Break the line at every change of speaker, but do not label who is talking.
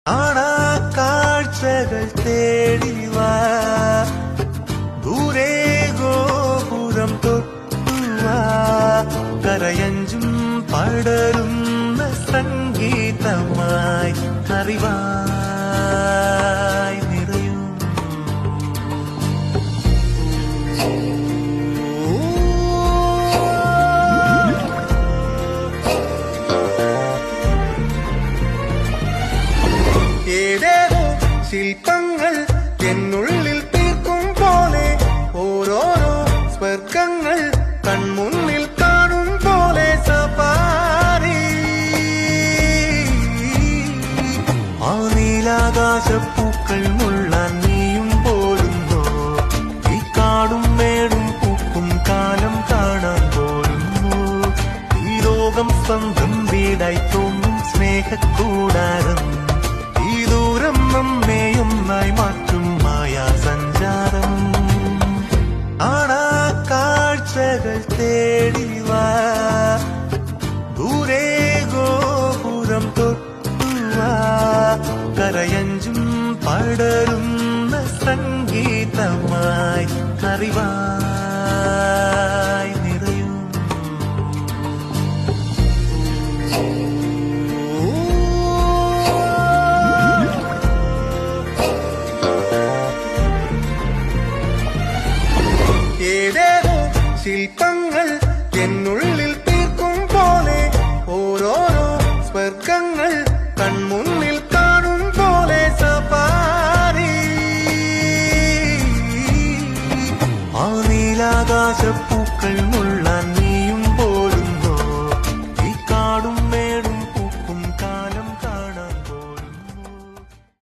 കാണാ കാഴ്ചകൾ തേടിവാ ദൂരെ ഗോപുരം തൊട്ടുവാ കരയഞ്ചും പടരുന്ന സംഗീതമായി അറിവായി നിറയും ഏതേതോ ശില്പങ്ങൾ എന്നുള്ളിൽ തീർക്കും പോലെ ഓരോരോ സ്വർഗങ്ങൾ കൺമുന്നിൽ കാണും പോലെ സഫാരി ആ നീലാകാശപ്പൂക്കൾ മുള്ളാൻ നീയും പോരുന്നോ ഈ കാടും മേടും പൂക്കും കാലം കാണാൻ പോരുന്നു ഈ ലോകം സ്വന്തം വീടായി തോന്നും സ്നേഹക്കൂടാരം ദൂരം നമ്മെയൊന്നായി മാറ്റും മായാ സഞ്ചാരം ആണാ കാഴ്ചകൾ തേടിവാ ദൂരെ ഗോപുരം തൊട്ടുവാ കരയഞ്ചും പടരുന്ന സംഗീതമായി അറിവാ